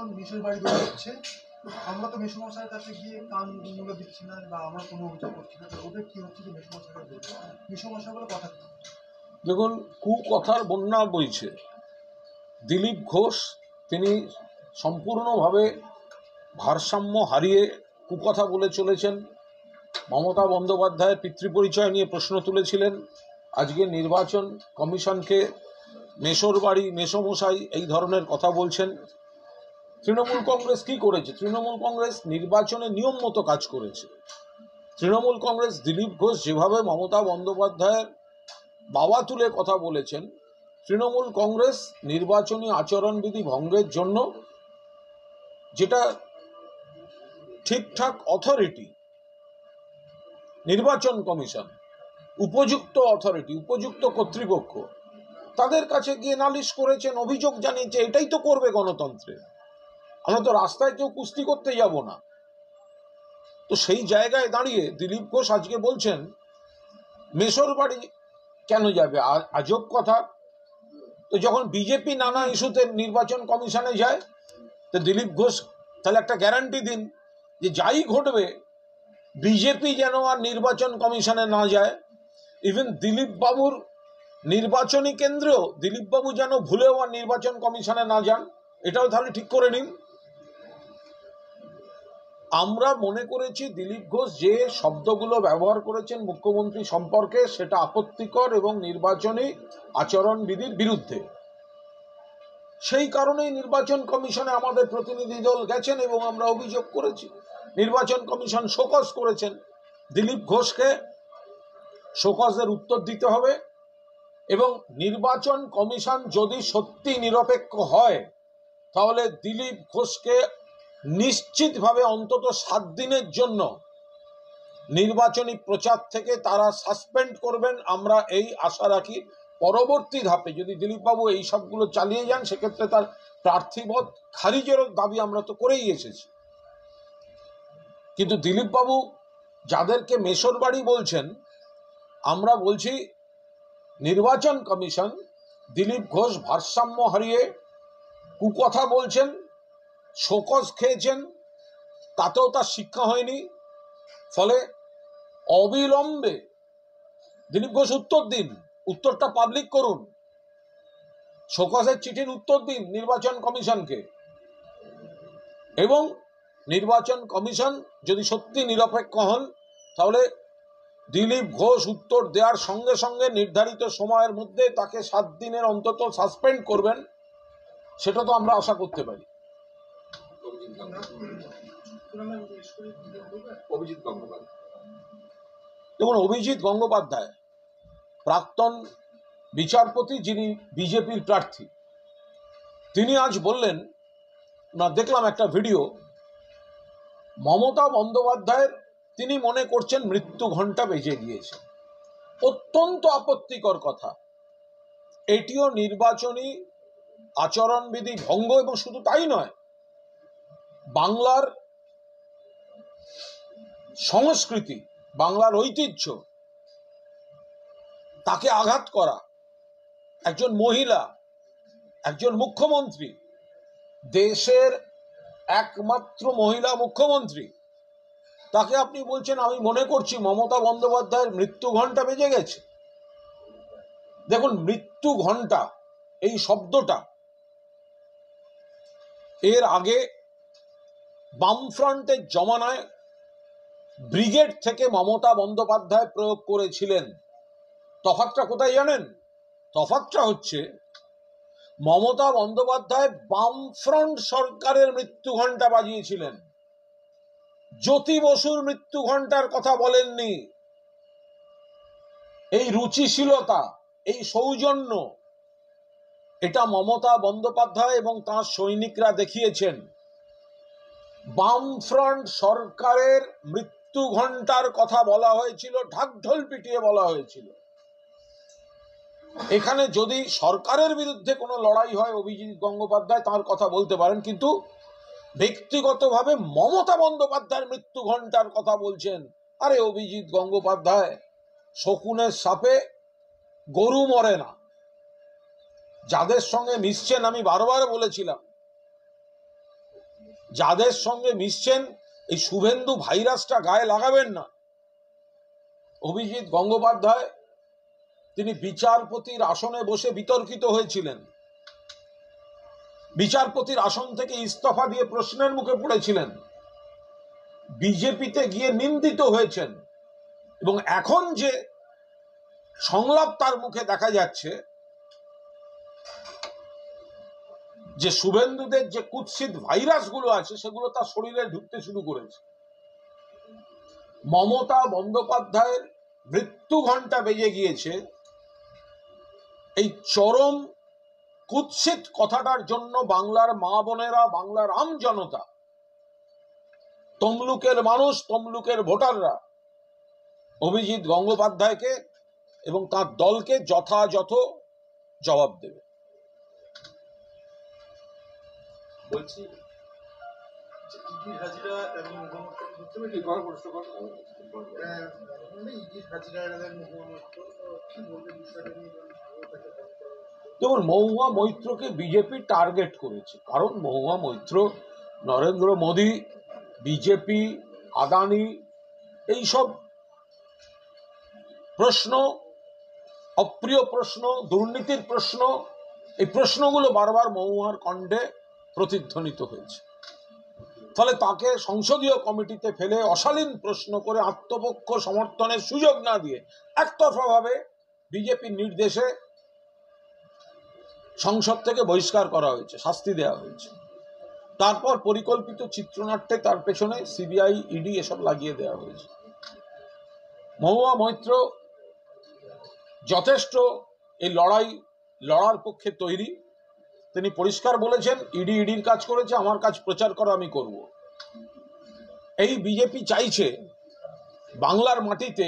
নির্বাচন মিশের বাড়ি ধরে হচ্ছে, আমরা তো মেসমশাইয়ের কাছে গিয়ে কান মূল্য দিচ্ছি না বা আমরা কোনো অভিযোগ করছি না, ওদের কি হচ্ছে যে মেসমশাইরা বলছে মেসমশাই বলে কথা। দেখুন, কুকথার বন্যা বইছে। দিলীপ ঘোষ তিনি সম্পূর্ণভাবে ভারসাম্য হারিয়ে কুকথা বলে চলেছেন। মমতা বন্দ্যোপাধ্যায় পিতৃপরিচয় নিয়ে প্রশ্ন তুলেছিলেন। আজকে নির্বাচন কমিশনকে মেসোর বাড়ি, মেসমশাই এই ধরনের কথা বলছেন। তৃণমূল কংগ্রেস কি করেছে? তৃণমূল কংগ্রেস নির্বাচনে নিয়ম মতো কাজ করেছে। তৃণমূল কংগ্রেস দিলীপ ঘোষ যেভাবে মমতা বন্দ্যোপাধ্যায়ের বাবা তুলে কথা বলেছেন, তৃণমূল কংগ্রেস নির্বাচনী আচরণবিধি ভঙ্গের জন্য যেটা ঠিকঠাক অথরিটি নির্বাচন কমিশন, উপযুক্ত অথরিটি, উপযুক্ত কর্তৃপক্ষ, তাদের কাছে গিয়ে নালিশ করেছেন, অভিযোগ জানিয়েছে। এটাই তো করবে গণতন্ত্রে। আমরা তো রাস্তায় কেউ কুস্তি করতে যাব না। তো সেই জায়গায় দাঁড়িয়ে দিলীপ ঘোষ আজকে বলছেন মেসোর বাড়ি কেন যাবে? আজব কথা। তো যখন বিজেপি নানা ইস্যুতে নির্বাচন কমিশনে যায়, তো দিলীপ ঘোষ তাহলে একটা গ্যারান্টি দিন যে যাই ঘটবে বিজেপি যেন আর নির্বাচন কমিশনে না যায়। ইভেন দিলীপ বাবুর নির্বাচনী কেন্দ্রেও দিলীপ বাবু যেন ভুলেও আর নির্বাচন কমিশনে না যান, এটাও তাহলে ঠিক করে নিন। আমরা মনে করেছি দিলীপ ঘোষ যে শব্দগুলো ব্যবহার করেছেন মুখ্যমন্ত্রী সম্পর্কে সেটা আপত্তিকর এবং নির্বাচনী আচরণবিধির বিরুদ্ধে। সেই কারণেই নির্বাচন কমিশনে আমাদের প্রতিনিধি দল গেছেন এবং আমরা অভিযোগ করেছি। নির্বাচন কমিশন শোকজ করেছেন। দিলীপ ঘোষকে শোকজের উত্তর দিতে হবে এবং নির্বাচন কমিশন যদি সত্যি নিরপেক্ষ হয় তাহলে দিলীপ ঘোষকে নিশ্চিতভাবে অন্তত 7 দিনের জন্য নির্বাচনী প্রচার থেকে তারা সাসপেন্ড করবেন। আমরা এই আশা রাখি পরবর্তী ধাপে যদি দিলীপবাবু এই সবগুলো চালিয়ে যান সেক্ষেত্রে তার প্রার্থীপদ খারিজের দাবি আমরা তো করেই এসেছি। কিন্তু দিলীপবাবু যাদেরকে মেসোর বাড়ি বলছেন, আমরা বলছি নির্বাচন কমিশন দিলীপ ঘোষ ভারসাম্য হারিয়ে কুকথা বলছেন, শোকজ খেয়েছেন, তাতেও তার শিক্ষা হয়নি। ফলে অবিলম্বে দিলীপ ঘোষ উত্তর দিন, উত্তরটা পাবলিক করুন, শোকজের চিঠির উত্তর দিন নির্বাচন কমিশনকে। এবং নির্বাচন কমিশন যদি সত্যি নিরপেক্ষ হন তাহলে দিলীপ ঘোষ উত্তর দেওয়ার সঙ্গে সঙ্গে নির্ধারিত সময়ের মধ্যে তাকে 7 দিনের অন্তত সাসপেন্ড করবেন, সেটা তো আমরা আশা করতে পারি। দেখুন, অভিজিৎ গঙ্গোপাধ্যায় প্রাক্তন বিচারপতি, যিনি বিজেপির প্রার্থী, তিনি আজ বললেন, না দেখলাম একটা ভিডিও, মমতা বন্দ্যোপাধ্যায়ের তিনি মনে করছেন মৃত্যু ঘণ্টা বেজে গিয়েছে। অত্যন্ত আপত্তিকর কথা। এটিও নির্বাচনী আচরণবিধি ভঙ্গ এবং শুধু তাই নয়, বাংলার সংস্কৃতি, বাংলার ঐতিহ্য তাকে আঘাত করা। একজন মহিলা, একজন মুখ্যমন্ত্রী, দেশের একমাত্র মহিলা মুখ্যমন্ত্রী, তাকে আপনি বলছেন আমি মনে করছি মমতা বন্দ্যোপাধ্যায়ের মৃত্যু ঘণ্টা বেজে গেছে। দেখুন, মৃত্যু ঘণ্টা এই শব্দটা এর আগে বামফ্রন্টের জমানায় ব্রিগেড থেকে মমতা বন্দ্যোপাধ্যায় প্রয়োগ করেছিলেন। তফাৎটা কোথায় জানেন? তফাৎটা হচ্ছে মমতা বন্দ্যোপাধ্যায় বামফ্রন্ট সরকারের মৃত্যু ঘণ্টা বাজিয়েছিলেন, জ্যোতি বসুর মৃত্যু ঘণ্টার কথা বলেননি। এই রুচিশীলতা, এই সৌজন্য, এটা মমতা বন্দ্যোপাধ্যায় এবং তাঁর সৈনিকরা দেখিয়েছেন। বামফ্রন্ট সরকারের মৃত্যু ঘণ্টার কথা বলা হয়েছিল, ঢাকঢোল পিটিয়ে বলা হয়েছিল। এখানে যদি সরকারের বিরুদ্ধে কোনো লড়াই হয়, অভিজিৎ গঙ্গোপাধ্যায় তাঁর কথা বলতে পারেন, কিন্তু ব্যক্তিগতভাবে মমতা বন্দ্যোপাধ্যায়ের মৃত্যু ঘণ্টার কথা বলছেন। আরে অভিজিৎ গঙ্গোপাধ্যায়, শকুনের সাপে গরু মরে না। যাদের সঙ্গে মিশছেন, আমি বারবার বলেছিলাম যাদের সঙ্গে মিশছেন এই শুভেন্দু ভাইরাসটা গায়ে লাগাবেন না। অভিজিৎ গঙ্গোপাধ্যায় তিনি বিচারপতির আসনে বসে বিতর্কিত হয়েছিলেন, বিচারপতির আসন থেকে ইস্তফা দিয়ে প্রশ্নের মুখে পড়েছিলেন, বিজেপিতে গিয়ে নিন্দিত হয়েছেন, এবং এখন যে সংলাপ তার মুখে দেখা যাচ্ছে যে শুভেন্দুদের যে কুৎসিত ভাইরাসগুলো আছে সেগুলো তার শরীরে ঢুকতে শুরু করেছে। মমতা বন্দ্যোপাধ্যায়ের মৃত্যু ঘণ্টা বেজে গিয়েছে এই চরম কুৎসিত কথাটার জন্য। বাংলার মা বোনেরা, বাংলার আম জনতা, তমলুকের মানুষ, তমলুকের ভোটাররা অভিজিৎ গঙ্গোপাধ্যায়কে এবং তার দলকে যথাযথ জবাব দেবে। বলছি ইডির হাজিরা এবং মুখ্যমন্ত্রী প্রশ্ন ইডির হাজিরা মুখ্যমন্ত্রী কি বলবেন বিষয়টা নিয়ে? দেখুন, মহুয়া মৈত্রকে বিজেপি টার্গেট করেছে, কারণ মহুয়া মৈত্র নরেন্দ্র মোদী, বিজেপি, আদানি এইসব প্রশ্ন, অপ্রিয় প্রশ্ন, দুর্নীতির প্রশ্ন, এই প্রশ্নগুলো বারবার মহুয়ার কণ্ঠে প্রতিধ্বনিত হয়েছে। ফলে তাকে সংসদীয় কমিটিতে ফেলে অশালীন প্রশ্ন করে আত্মপক্ষ সমর্থনের সুযোগ না দিয়ে একতরফাভাবে বিজেপির নির্দেশে সংসদ থেকে বহিষ্কার করা হয়েছে, শাস্তি দেওয়া হয়েছে। তারপর পরিকল্পিত চিত্রনাট্যে তার পেছনে সিবিআই, ইডি এসব লাগিয়ে দেওয়া হয়েছে। মহুয়া মৈত্র যথেষ্ট এই লড়ার পক্ষে তৈরি। তিনি পরিষ্কার বলেছেন, ইডির কাজ করেছে, আমার কাজ প্রচার করা আমি করব। এই বিজেপি চাইছে বাংলার মাটিতে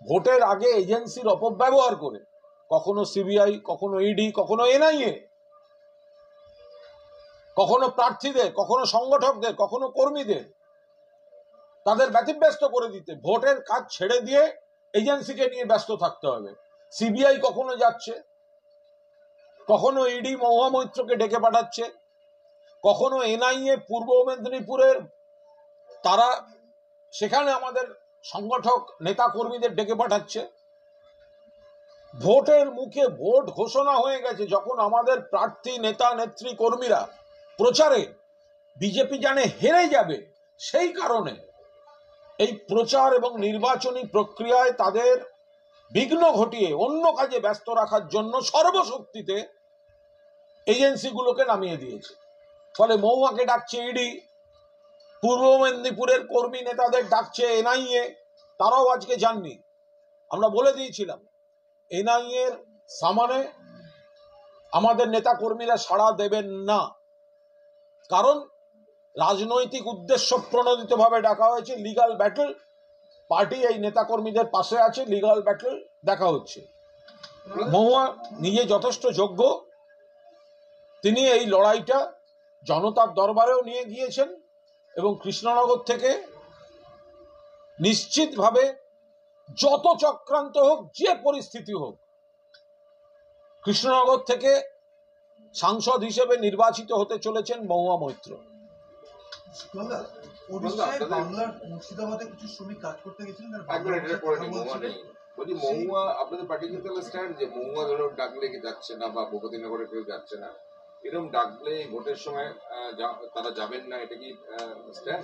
ভোটের আগে এজেন্সির অপব্যবহার করে, কখনো সিবিআই, কখনো ইডি, কখনো এনআইএ, কখনো প্রার্থীদের, কখনো সংগঠকদের, কখনো কর্মীদের তাদের ব্যতিব্যস্ত করে দিতে, ভোটের কাজ ছেড়ে দিয়ে এজেন্সিকে নিয়ে ব্যস্ত থাকতে হবে। সিবিআই কখনো যাচ্ছে, কখনো ইডি মহুয়া মৈত্রকে ডেকে পাঠাচ্ছে, কখনো এনআইএ পূর্ব মেদিনীপুরের তারা সেখানে আমাদের সংগঠক নেতা কর্মীদের ডেকে পাঠাচ্ছে। ভোটের মুখে, ভোট ঘোষণা হয়ে গেছে, যখন আমাদের প্রার্থী, নেতা, নেত্রী, কর্মীরা প্রচারে বিজেপি জানে হেরে যাবে, সেই কারণে এই প্রচার এবং নির্বাচনী প্রক্রিয়ায় তাদের বিঘ্ন ঘটিয়ে অন্য কাজে ব্যস্ত রাখার জন্য সর্বশক্তিতে এজেন্সিগুলোকে নামিয়ে দিয়েছে। ফলে মহুয়াকে ডাকছে ইডি, পূর্ব মেদিনীপুরের কর্মী নেতাদের ডাকছে এনআইএ, তারাও আজকে যাননি। আমরা বলে দিয়েছিলাম এনআইএর সামনে আমাদের নেতা কর্মীরা সাড়া দেবেন না, কারণ রাজনৈতিক উদ্দেশ্য প্রণোদিতভাবে ডাকা হয়েছে। লিগাল ব্যাটল, পার্টি এই নেতা কর্মীদের পাশে আছে, লিগাল ব্যাটল দেখা হচ্ছে। মহুয়া নিজে যথেষ্ট যোগ্য, তিনি এই লড়াইটা জনতার দরবারেও নিয়ে গিয়েছেন এবং কৃষ্ণনগর থেকে নিশ্চিতভাবে যত চক্রান্ত হোক, যে পরিস্থিতি হোক, কৃষ্ণনগর থেকে সাংসদ হিসেবে নির্বাচিত হতে চলেছেন মহুয়া মৈত্র। বাংলার মুর্শিদাবাদে কিছু শ্রমিক কাজ করতে গেছিলেন, মহুয়া আপনাদের পার্টির স্ট্যান্ড যে মহুয়া ধরো ডাকলে কি যাচ্ছে না, বা ভূপতিনগরে কেউ যাচ্ছে না, এরকম ডাকলে ভোটের সময় তারা যাবেন না, এটা কি স্ট্যান্ড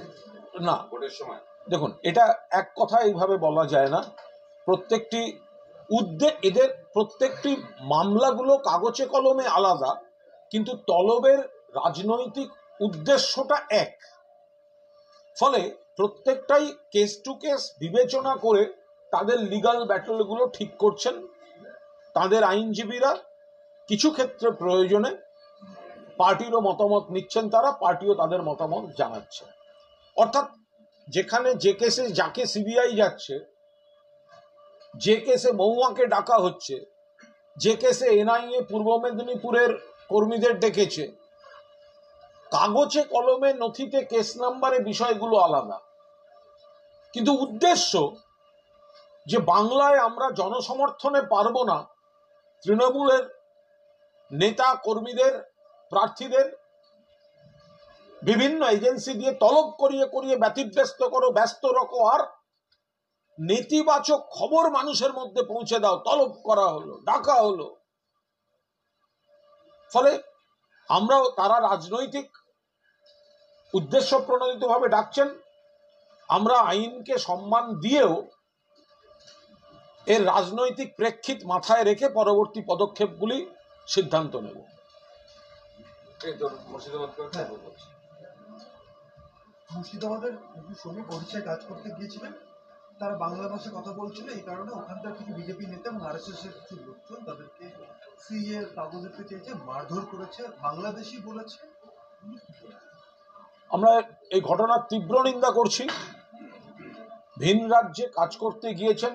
না? ভোটের সময় দেখুন, এটা এক কথা এইভাবে বলা যায় না। প্রত্যেকটি এদের প্রত্যেকটি মামলাগুলো কাগজে কলমে আলাদা, কিন্তু তলবের রাজনৈতিক উদ্দেশ্যটা এক। ফলে প্রত্যেকটাই কেস টু কেস বিবেচনা করে তাদের লিগাল ব্যাটলগুলো ঠিক করছেন তাদের আইনজীবীরা। কিছু ক্ষেত্রে প্রয়োজনে পার্টিরও মতামত নিচ্ছেন তারা, পার্টিও তাদের মতামত জানাচ্ছে। অর্থাৎ যেখানে যে কেসে যাকে সিবিআই যাচ্ছে, যে কেসে মহুয়াকে ডাকা হচ্ছে, যে কেসে এনআইএ পূর্ব মেদিনীপুরের কর্মীদের ডেকেছে, কাগজে কলমে নথিতে কেস নাম্বারে বিষয়গুলো আলাদা, কিন্তু উদ্দেশ্য যে বাংলায় আমরা জনসমর্থনে পারবো না তৃণমূলের নেতা কর্মীদের, প্রার্থীদের বিভিন্ন এজেন্সি দিয়ে তলব করিয়ে করিয়ে ব্যতিব্যস্ত করো, ব্যস্ত রাখো, আর নেতিবাচক খবর মানুষের মধ্যে পৌঁছে দাও, তলব করা হলো, ডাকা হলো। ফলে আমরাও, তারা রাজনৈতিক উদ্দেশ্য প্রণোদিত ভাবে ডাকছেন, আমরা আইনকে সম্মান দিয়েও এর রাজনৈতিক প্রেক্ষিত মাথায় রেখে পরবর্তী পদক্ষেপগুলি সিদ্ধান্ত নেব। মুর্শিদাবাদের কিছু শ্রমিক ওড়িশায় কাজ করতে গিয়েছিলেন, তারা বাংলা ভাষায় কথা বলছিল, এই কারণে ওখানকার কিছু বিজেপি নেতা এবং আরএসএস এর কিছু লোকজন তাদেরকে সিএ কাগজ দিতে চেয়েছে, মারধর করেছে, বাংলাদেশি বলেছে। আমরা এই ঘটনার তীব্র নিন্দা করছি। ভিন রাজ্যে কাজ করতে গিয়েছেন,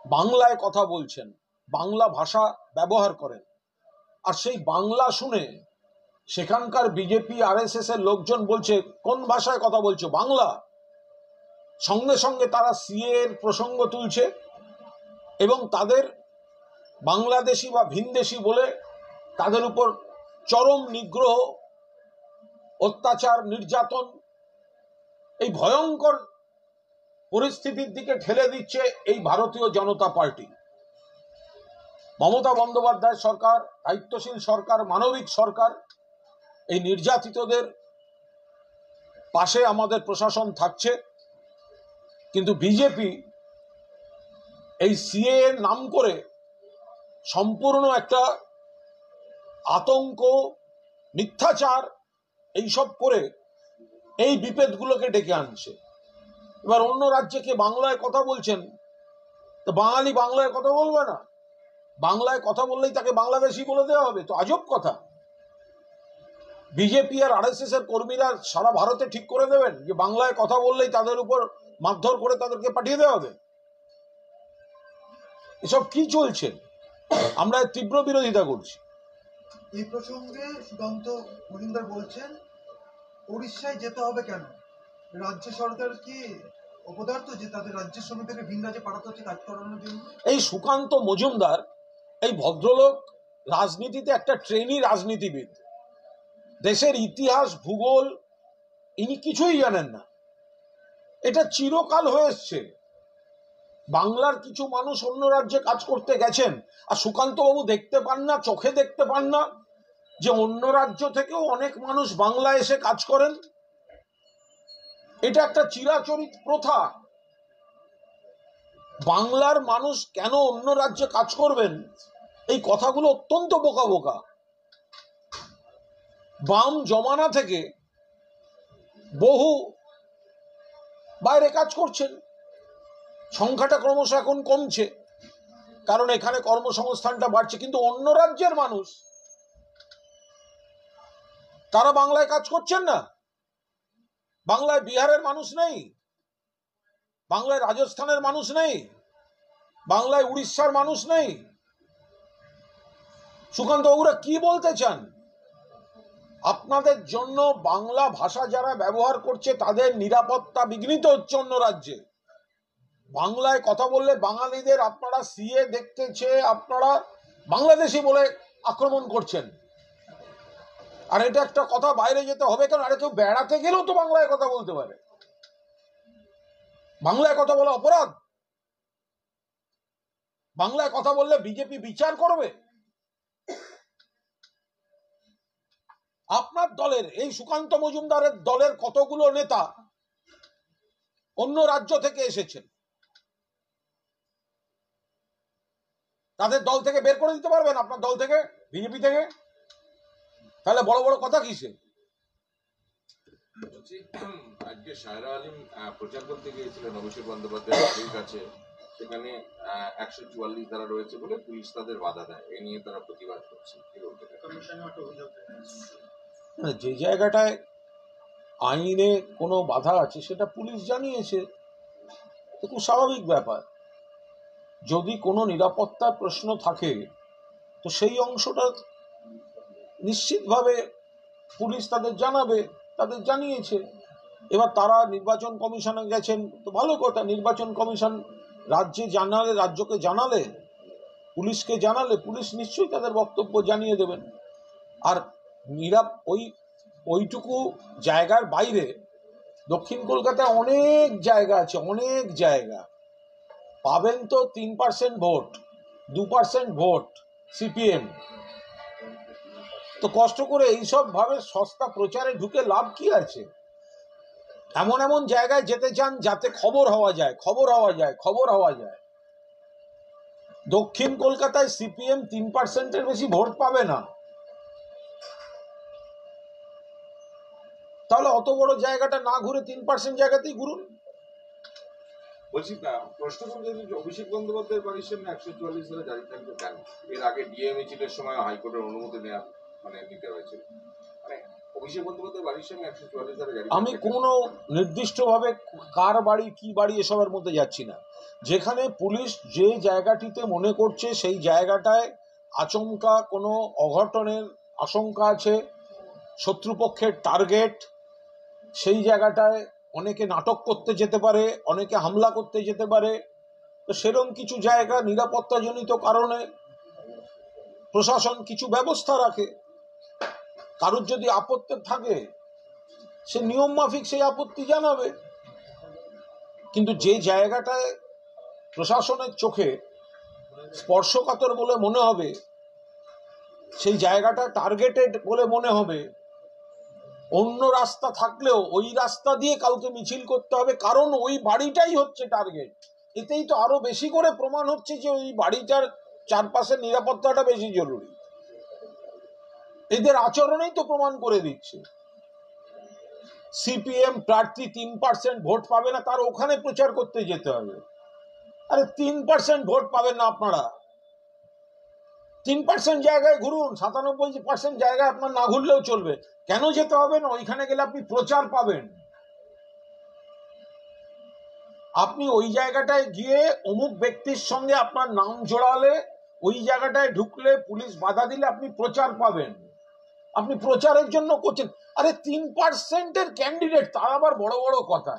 বাংলায় কথা বলছেন, বাংলা ভাষা ব্যবহার করেন, আর সেই বাংলা শুনে সেখানকার বিজেপি আরএসএস এর লোকজন বলছে কোন ভাষায় কথা বলছো, বাংলা। সঙ্গে সঙ্গে তারা সিএ এর প্রসঙ্গ তুলছে এবং তাদের বাংলাদেশি বা ভিনদেশি বলে তাদের উপর চরম নিগ্রহ, অত্যাচার, নির্যাতন, এই ভয়ঙ্কর পরিস্থিতির দিকে ঠেলে দিচ্ছে এই ভারতীয় জনতা পার্টি। মমতা বন্দ্যোপাধ্যায় সরকার, দায়িত্বশীল সরকার, মানবিক সরকার, এই নির্যাতিতদের পাশে আমাদের প্রশাসন থাকছে। কিন্তু বিজেপি এই সিএ এর নাম করে সম্পূর্ণ একটা আতঙ্ক, মিথ্যাচার এইসব করে এই বিপদগুলোকে ডেকে আনছে। এবার অন্য রাজ্যে কে বাংলায় কথা বলছেন, তো বাঙালি বাংলায় কথা বলবে না, বাংলায় কথা বললেই তাকে বাংলাদেশি বলে দেওয়া হবে, তো আজব কথা। বিজেপি আর আরএসএস এর কর্মীরা সারা ভারতে ঠিক করে দেবেন যে বাংলায় কথা বললেই তাদের উপর মারধর করে তাদেরকে পাঠিয়ে দেওয়া হবে? এসব কি চলছে? আমরা তীব্র বিরোধিতা করছি। এই প্রসঙ্গে সুকান্ত মজুমদার বলছেন, উড়িষ্যায় যেতে হবে কেন? রাজ্য সরকার কি অপদার্থ যে তাদের রাজ্যের শ্রমিকদেরকে ভিন রাজ্যে পাঠাতে হচ্ছে কাজ করানোর জন্য? এই সুকান্ত মজুমদার, এই ভদ্রলোক রাজনীতিতে একটা ট্রেনি রাজনীতিবিদ, দেশের ইতিহাস, ভূগোল ইনি কিছুই জানেন না। এটা চিরকাল হয়ে এসছে। বাংলার কিছু মানুষ অন্য রাজ্যে কাজ করতে গেছেন, আর সুকান্ত বাবু দেখতে পান না, চোখে দেখতে পান না যে অন্য রাজ্য থেকেও অনেক মানুষ বাংলায় এসে কাজ করেন? এটা একটা চিরাচরিত প্রথা। বাংলার মানুষ কেন অন্য রাজ্যে কাজ করবেন, এই কথাগুলো অত্যন্ত বোকা বোকা। বাম জমানা থেকে বহু বাইরে কাজ করছেন, সংখ্যাটা ক্রমশ এখন কমছে, কারণ এখানে কর্মসংস্থানটা বাড়ছে। কিন্তু অন্য রাজ্যের মানুষ তারা বাংলায় কাজ করছেন না। বাংলায় বিহারের মানুষ নেই, বাংলায় রাজস্থানের মানুষ নেই, বাংলায় উড়িষ্যার মানুষ নেই। সুকান্ত বাবুরা কি বলতে চান? আপনাদের জন্য বাংলা ভাষা যারা ব্যবহার করছে তাদের নিরাপত্তা বিঘ্নিত হচ্ছে অন্য রাজ্যে। বাংলায় কথা বললে বাঙালিদের আপনারা সিএ দেখতে চেয়ে আপনারা বাংলাদেশি বলে আক্রমণ করছেন। আর এটা একটা কথা, বাইরে যেতে হবে কেন? আরে কেউ বেড়াতে গেলেও তো বাংলায় কথা বলতে পারে। বাংলায় কথা বলা অপরাধ? বাংলায় কথা বললে বিজেপি বিচার করবে? আপনার দলের, এই সুকান্ত মজুমদারের দলের কতগুলো নেতা অন্য রাজ্য থেকে এসেছেন, তাদের দল থেকে বের করে দিতে পারবেন? আপনার দল থেকে, বিজেপি থেকে? তাহলে বড় বড় কথা কিসে? আজকে সায়রা আলিম প্রচার করতে গিয়েছিলেন অভিষেক বন্দ্যোপাধ্যায়ের কাছে, সেখানে 144 ধারা রয়েছে বলে পুলিশ তাদের বাধা দেয়, এ নিয়ে তারা প্রতিবাদ করছে। যে জায়গাটায় আইনে কোনো বাধা আছে সেটা পুলিশ জানিয়েছে, খুব স্বাভাবিক ব্যাপার। যদি কোনো নিরাপত্তার প্রশ্ন থাকে তো সেই অংশটা নিশ্চিতভাবে পুলিশ তাদের জানাবে, তাদের জানিয়েছে। এবার তারা নির্বাচন কমিশনে গেছেন, তো ভালো কথা। নির্বাচন কমিশন রাজ্যে জানালে, রাজ্যকে জানালে, পুলিশকে জানালে পুলিশ নিশ্চয়ই তাদের বক্তব্য জানিয়ে দেবেন। আর ওই ওইটুকু জায়গার বাইরে দক্ষিণ কলকাতায় অনেক জায়গা আছে, অনেক জায়গা পাবেন তো 3% ভোট, 2% ভোট সিপিএম। তো কষ্ট করে এইসব ভাবে সস্তা প্রচারে ঢুকে লাভ কি আছে? এমন এমন জায়গায় যেতে চান যাতে খবর হওয়া যায়, খবর হওয়া যায়, খবর হওয়া যায়। দক্ষিণ কলকাতায় সিপিএম 3%-এর বেশি ভোট পাবে না। তাহলে অত বড় জায়গাটা না ঘুরে 3% জায়গাতেই ঘুরুন। বলছি প্রশ্ন করতে যে অভিষেক বন্দ্যোপাধ্যায়ের বাড়ির সামনে 144 ধারা জারি থাকবে কেন? এর আগে ডিএ মিছিলের সময় হাইকোর্টের অনুমতি নেওয়া নিতে হয়েছিল। মানে অভিষেক বন্দ্যোপাধ্যায়ের বাড়ির সামনে 144 ধারা জারি। আমি কোনো নির্দিষ্টভাবে কার বাড়ি কি বাড়ি এসবের মধ্যে যাচ্ছি না। যেখানে পুলিশ যে জায়গাটিতে মনে করছে সেই জায়গাটায় আচমকা কোনো অঘটনের আশঙ্কা আছে, শত্রুপক্ষের টার্গেট, সেই জায়গাটায় অনেকে নাটক করতে যেতে পারে, অনেকে হামলা করতে যেতে পারে, তো সেরকম কিছু জায়গা নিরাপত্তাজনিত কারণে প্রশাসন কিছু ব্যবস্থা রাখে। কারোর যদি আপত্তি থাকে সে নিয়ম মাফিক সেই আপত্তি জানাবে। কিন্তু যে জায়গাটায় প্রশাসনের চোখে স্পর্শকাতর বলে মনে হবে, সেই জায়গাটা টার্গেটেড বলে মনে হবে, অন্য রাস্তা থাকলেও ওই রাস্তা দিয়ে কাউকে মিছিল করতে হবে, কারণ ওই বাড়িটাই হচ্ছে টার্গেট। এতেই তো আরো বেশি করে প্রমাণ হচ্ছে যে ওই বাড়িটার চারপাশের নিরাপত্তাটা বেশি জরুরি। এদের আচরণেই তো প্রমাণ করে দিচ্ছে। সিপিএম প্রার্থী 3% ভোট পাবে না, তার ওখানে প্রচার করতে যেতে হবে। আরে 3% ভোট পাবেন না আপনারা, 3% জায়গায় ঘুরুন, 97% জায়গায় আপনার না ঘুরলেও চলবে। কেন যেতে হবে না? ওইখানে গেলে আপনি প্রচার পাবেন। আপনি ওই জায়গাটায় গিয়ে অমুক ব্যক্তির সঙ্গে আপনার নাম জোড়ালে, ওই জায়গাটায় ঢুকলে, পুলিশ বাধা দিলে আপনি প্রচার পাবেন। আপনি প্রচারের জন্য করছেন। আরে 3%-এর ক্যান্ডিডেট, তার আবার বড় বড় কথা।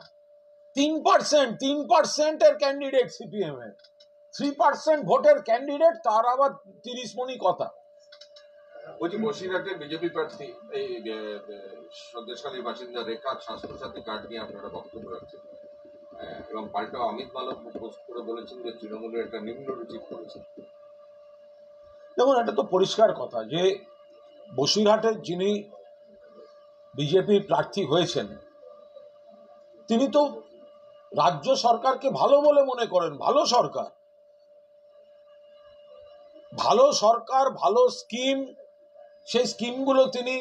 3% এর ক্যান্ডিডেট সিপিএম এর, 3% ভোটের ক্যান্ডিডেট, তার আবার 30 মণি কথা। বলছি বসিরহাটের বিজেপি প্রার্থী এই সন্দেশখালীর বাসিন্দা রেখা স্বাস্থ্যসাথী কার্ড নিয়ে আপনারা বক্তব্য রাখছেন, এবং পাল্টা অমিত মালব পোস্ট করে বলেছেন যে তৃণমূলের একটা নিম্ন রুচি করেছে। দেখুন, এটা তো পরিষ্কার কথা যে বসিরহাটের যিনি বিজেপি প্রার্থী হয়েছেন তিনি তো রাজ্য সরকারকে ভালো বলে মনে করেন। ভালো সরকার, ভালো সরকার, ভালো স্কিম, সেই স্কিমগুলো তিনি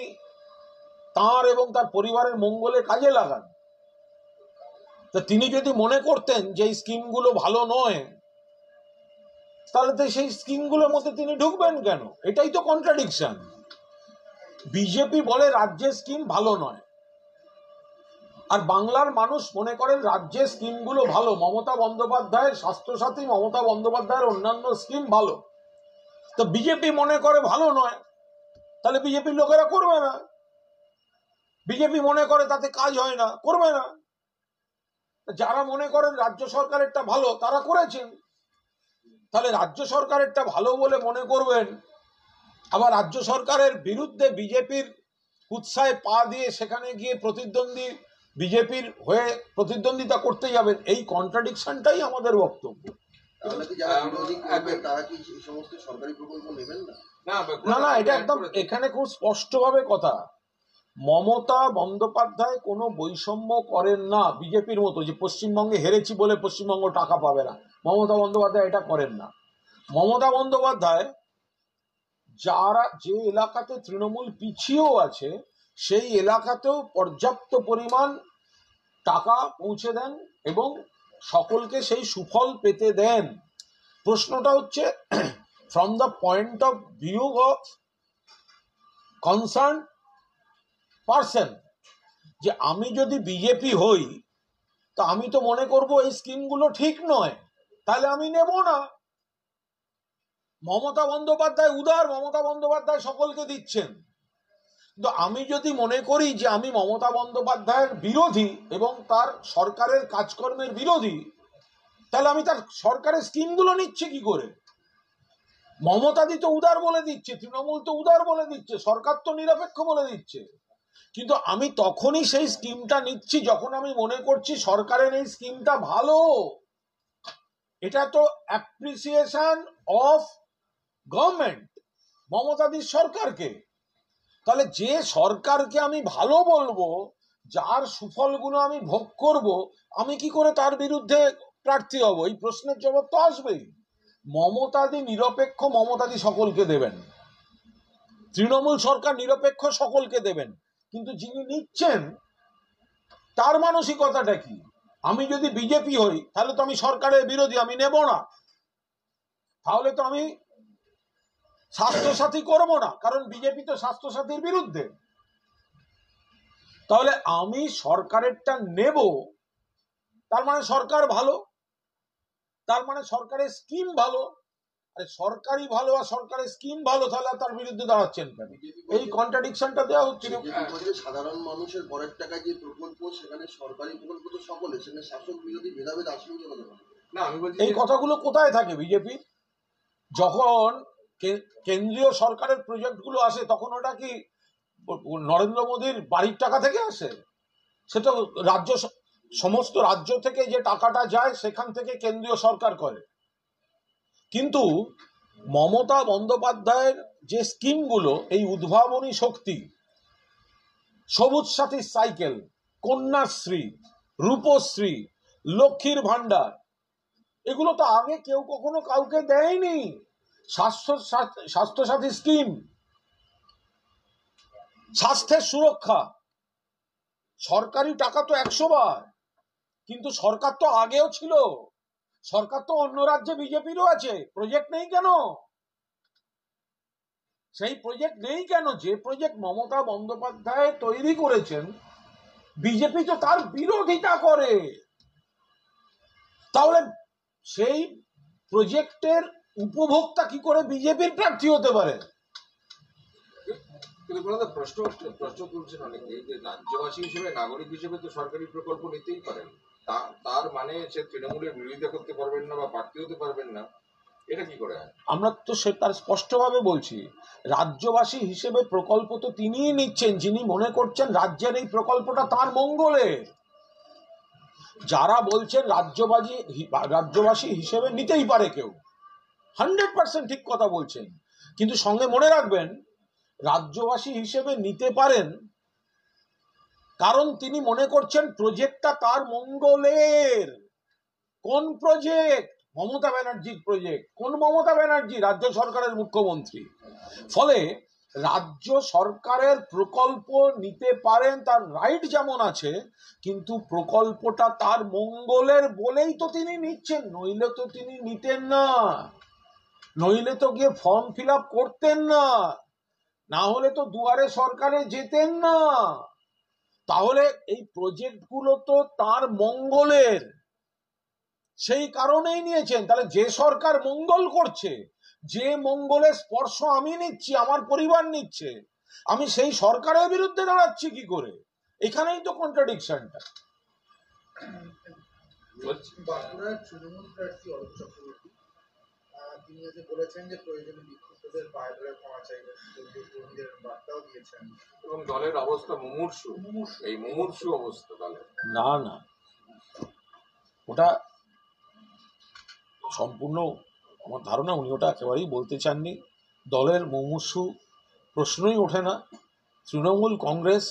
তার এবং তার পরিবারের মঙ্গলে কাজে লাগান। তা তিনি যদি মনে করতেন যে এই স্কিমগুলো ভালো নয়, তাহলে তো সেই স্কিমগুলোর মধ্যে তিনি ঢুকবেন কেন? এটাই তো কন্ট্রাডিকশন। বিজেপি বলে রাজ্যের স্কিম ভালো নয়, আর বাংলার মানুষ মনে করেন রাজ্যের স্কিমগুলো ভালো। মমতা বন্দ্যোপাধ্যায়ের স্বাস্থ্যসাথী, মমতা বন্দ্যোপাধ্যায়ের অন্যান্য স্কিম ভালো। তো বিজেপি মনে করে ভালো নয়, তাহলে বিজেপির লোকেরা করবে না। বিজেপি মনে করে তাতে কাজ হয় না, করবে না। যারা মনে করেন রাজ্য সরকারেরটা ভালো, তারা করেছেন। তাহলে রাজ্য সরকারেরটা ভালো বলে মনে করবেন, আবার রাজ্য সরকারের বিরুদ্ধে বিজেপির উৎসাহে পা দিয়ে সেখানে গিয়ে প্রতিদ্বন্দ্বী বিজেপির হয়ে প্রতিদ্বন্দ্বিতা করতে যাবেন। এই কন্ট্রাডিকশনটাই আমাদের বক্তব্য। না না, এটা একদম এখানে খুব স্পষ্টভাবে কথা। মমতা বন্দ্যোপাধ্যায় কোনো বৈষম্য করেন না বিজেপির মতো, যে পশ্চিমবঙ্গে হেরেছি বলে পশ্চিমবঙ্গ টাকা পাবে না। মমতা বন্দ্যোপাধ্যায় এটা করেন না। মমতা বন্দ্যোপাধ্যায় যারা যে এলাকাতে তৃণমূল পিছিয়েও আছে, সেই এলাকাতেও পর্যাপ্ত পরিমাণ টাকা পৌঁছে দেন এবং সকলকে সেই সুফল পেতে দেন। প্রশ্নটা হচ্ছে from the point of view of concern person, যে আমি যদি বিজেপি হই তো আমি তো মনে করব এই স্কিমগুলো ঠিক নয়, তাহলে আমি নেব না। মমতা বন্দ্যোপাধ্যায় উদার, মমতা বন্দ্যোপাধ্যায় সকলকে দিচ্ছেন। কিন্তু আমি যদি মনে করি যে আমি মমতা বন্দ্যোপাধ্যায়ের বিরোধী এবং তার সরকারের কাজকর্মের বিরোধী, তাহলে আমি তার সরকারের স্কিমগুলো নিচ্ছি কি করে? মমতা দি তো উদার বলে দিচ্ছে, তৃণমূল তো উদার বলে দিচ্ছে, সরকার তো নিরপেক্ষ বলে দিচ্ছে। কিন্তু আমি তখনই সেই স্কিমটা নিচ্ছি যখন আমি মনে করছি সরকারের এই স্কিমটা ভালো। এটা তো অ্যাপ্রিসিয়েশন অফ গভর্নমেন্ট, মমতাদির সরকারকে। তাহলে যে সরকারকে আমি ভালো বলবো, যার সুফলগুলো আমি ভোগ করব, আমি কি করে তার বিরুদ্ধে প্রার্থী হব? এই প্রশ্নের জবাব তো আসবেই। মমতাদি নিরপেক্ষ, মমতাদি সকলকে দেবেন, তৃণমূল সরকার নিরপেক্ষ, সকলকে দেবেন, কিন্তু যিনি নিচ্ছেন তার মানসিকতাটা কি? আমি যদি বিজেপি হই তাহলে তো আমি সরকারের বিরোধী, আমি নেব না। তাহলে তো আমি স্বাস্থ্যসাথী করব না, কারণ বিজেপি তো স্বাস্থ্যসাথীর বিরুদ্ধে। তাহলে আমি সরকারেরটা নেব, তার মানে সরকার ভালো, তার মানে সরকারের স্কিম ভালো। আরে সরকারই ভালো আর সরকারের স্কিম ভালো, তাহলে তার বিরুদ্ধে দাঁড়াচ্ছেন কেন? এই কন্ট্রাডিকশনটা দেওয়া হচ্ছে। সাধারণ মানুষের করের টাকায় যে প্রকল্প, সেখানে সরকারি প্রকল্প তো সকলে, সেখানে শাসক বিরোধী ভেদাভেদ আসেনি কেন? না, আমি বলছি এই কথাগুলো কোথায় থাকে বিজেপি? যখন কেন্দ্রীয় সরকারের প্রজেক্টগুলো আসে তখন ওটা কি নরেন্দ্র মোদীর বাড়ির টাকা থেকে আসে? সেটা রাজ্য, সমস্ত রাজ্য থেকে যে টাকাটা যায় সেখান থেকে কেন্দ্রীয় সরকার করে। কিন্তু মমতা বন্দ্যোপাধ্যায়ের যে স্কিমগুলো, এই উদ্ভাবনী শক্তি, সবুজ সাথী সাইকেল, কন্যাশ্রী, রূপশ্রী, লক্ষ্মীর ভান্ডার, এগুলো তো আগে কেউ কখনো কাউকে দেয়নি। স্বাস্থ্যসাথী স্কিম, স্বাস্থ্যের সুরক্ষা, সরকারি টাকা তো 100 বার, কিন্তু সরকার তো আগেও ছিল, সরকার তো অন্য রাজ্যে বিজেপিরও আছে, প্রজেক্ট নেই কেন? সেই প্রজেক্ট নেই কেন? যে প্রজেক্ট মমতা বন্দ্যোপাধ্যায় তৈরি করেছেন, বিজেপি তো তার বিরোধিতা করে। তাহলে সেই প্রজেক্টের উপভোক্তা কি করে বিজেপির প্রার্থী হতে পারে? কিন্তু প্রশ্ন তুলছেন অনেকে যে রাজ্যবাসী হিসেবে, নাগরিক হিসেবে তো সরকারি প্রকল্প নিতেই পারেন, তার মানে সে তৃণমূলের বিরোধিতা করতে পারবেন না বা প্রার্থী হতে পারবেন না, এটা কি করে? আমরা তো সেটা স্পষ্টভাবে বলছি, রাজ্যবাসী হিসেবে প্রকল্প তো তিনিই নিচ্ছেন যিনি মনে করছেন রাজ্যের এই প্রকল্পটা তার মঙ্গলে। যারা বলছেন রাজ্যবাসী হিসেবে নিতেই পারে কেউ, 100% ঠিক কথা বলছেন, কিন্তু সঙ্গে মনে রাখবেন রাজ্যবাসী হিসেবে নিতে পারেন কারণ তিনি মনে করছেন প্রজেক্টটা তার মঙ্গলের। কোন প্রজেক্ট? মমতা ব্যানার্জির প্রজেক্ট। কোন মমতা ব্যানার্জি? রাজ্য সরকারের মুখ্যমন্ত্রী। ফলে রাজ্য সরকারের প্রকল্প নিতে পারেন, তার রাইট যেমন আছে, কিন্তু প্রকল্পটা তার মঙ্গলের বলেই তো তিনি নিচ্ছেন, নইলে তো তিনি নিতেন না, নইলে তো গিয়ে ফর্ম ফিল আপ করতেন না, না হলে তো দুয়ারে সরকারে যেতেন না। তাহলে এই প্রজেক্টগুলো তো তার মঙ্গলের, সেই কারণেই নিয়েছেন। তাহলে যে সরকার মঙ্গল করছে, যে মঙ্গলের স্পর্শ আমি নিচ্ছি, আমার পরিবার নিচ্ছে, আমি সেই সরকারের বিরুদ্ধে দাঁড়াচ্ছি কি করে? এখানেই তো কন্ট্রাডিকশনটা। বাঁকুড়ার তৃণমূল প্রার্থী অলোক চক্রবর্তী তিনি আজকে বলেছেন যে প্রয়োজনে বিক্ষুব্ধদের পায়ে ধরে ক্ষমা চাইবেন, কর্মীদের বার্তাও দিয়েছেন, এবং দলের অবস্থা মুমূর্ষু, এই মুমূর্ষু অবস্থা দলের। না না, ওটা সম্পূর্ণ আমার ধারণা উনি ওটা একেবারেই বলতে চাননি। দলের মুমূর্ষু প্রশ্নই ওঠে না। তৃণমূল কংগ্রেস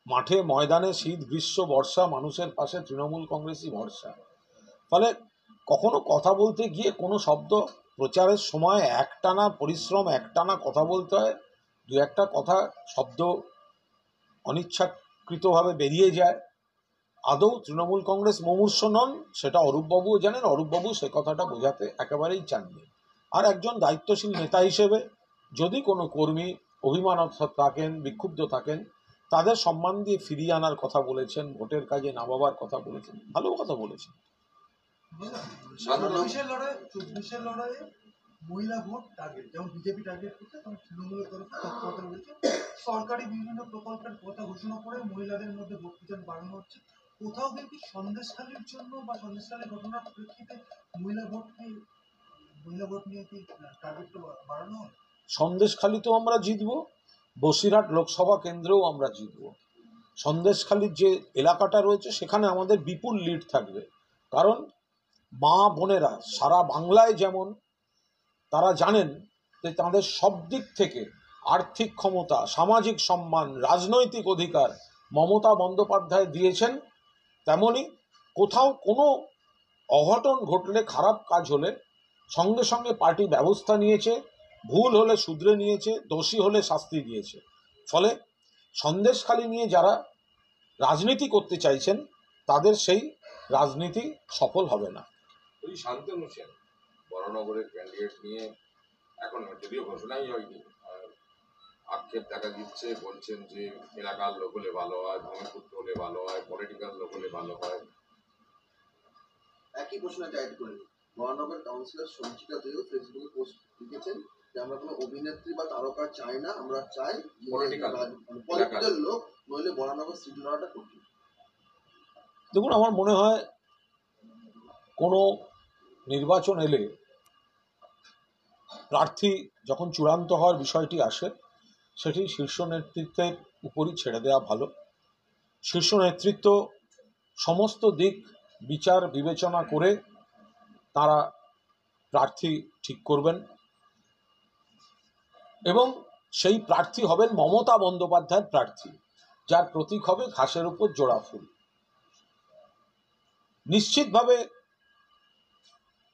মাঠে ময়দানে, শীত গ্রীষ্ম বর্ষা, মানুষের পাশে তৃণমূল কংগ্রেসই ভরসা। ফলে কখনো কথা বলতে গিয়ে কোনো শব্দ প্রচারের সময় একটানা পরিশ্রম, একটানা কথা বলতে হয়, দু একটা কথা শব্দ অনিচ্ছাকৃতভাবে বেরিয়ে যায়। আদৌ তৃণমূল কংগ্রেস মুমূর্ষু নন, সেটা অরূপবাবুও জানেন, অরূপবাবু সে কথাটা বোঝাতে একেবারেই চাননি। আর একজন দায়িত্বশীল নেতা হিসেবে যদি কোনো কর্মী অভিমানত থাকেন, বিক্ষুব্ধ থাকেন, তাদের সম্মান দিয়ে ফিরিয়ে আনার কথা বলেছেন, ভোটের কাজে নামাবার কথা বলেছেন, ভালো কথা বলেছেন। 24-এর লড়াইয়ে মহিলা ভোট টার্গেট, যেমন বিজেপি টার্গেট করছে, তখন তৃণমূলের তরফে তৎপরতা রয়েছে, সরকারি বিভিন্ন প্রকল্পের কথা ঘোষণা করে মহিলাদের মধ্যে ভোট প্রচার বাড়ানো হচ্ছে। কোথাও কিন্তু সন্দেশখালির জন্য বা সন্দেশখালী ঘটনার প্রেক্ষিতে মহিলা ভোট নিয়ে কি টার্গেটটা বাড়ানো হয়? সন্দেশখালি তো আমরা জিতবো, বসিরহাট লোকসভা কেন্দ্রেও আমরা জিতব। সন্দেশখালীর যে এলাকাটা রয়েছে সেখানে আমাদের বিপুল লিড থাকবে, কারণ মা বোনেরা সারা বাংলায় যেমন তারা জানেন যে তাদের সব দিক থেকে আর্থিক ক্ষমতা, সামাজিক সম্মান, রাজনৈতিক অধিকার মমতা বন্দ্যোপাধ্যায় দিয়েছেন, তেমনি কোথাও কোনো অঘটন ঘটলে, খারাপ কাজ হলে সঙ্গে সঙ্গে পার্টি ব্যবস্থা নিয়েছে, ভুল হলে শুধরে নিয়েছে, দোষী হলে শাস্তি দিয়েছে। ফলে সন্দেশখালী নিয়ে যারা রাজনীতি করতে চাইছেন তাদের সেই রাজনীতি সফল হবে না। ওই শান্তনু সেন বরানগরের ক্যান্ডিডেট নিয়ে এখন যদিও ঘোষণাই হয়নি, আক্ষেপ দেখা দিচ্ছে, বলছেন যে এলাকার লোক হলে ভালো হয়, ভূমিপুত্র হলে ভালো হয়, পলিটিক্যাল লোক হলে ভালো হয়। একই প্রশ্ন অ্যাড করে মহানগর কাউন্সিলর সঞ্চিতা দেও ফেসবুকে পোস্ট লিখেছেন যে আমরা কোনো অভিনেত্রী বা তারকা চাই না, আমরা চাই পলিটিক্যাল লোক, নইলে বরানগর সিট লড়াটা কঠিন। দেখুন, আমার মনে হয় কোনো নির্বাচন এলে প্রার্থী যখন চূড়ান্ত হওয়ার বিষয়টি আসে সেটি শীর্ষ নেতৃত্বের উপরই ছেড়ে দেওয়া ভালো। শীর্ষ নেতৃত্ব সমস্ত দিক বিচার বিবেচনা করে তারা প্রার্থী ঠিক করবেন এবং সেই প্রার্থী হবেন মমতা বন্দ্যোপাধ্যায়ের প্রার্থী, যার প্রতীক হবে ঘাসের উপর জোড়া ফুল। নিশ্চিতভাবে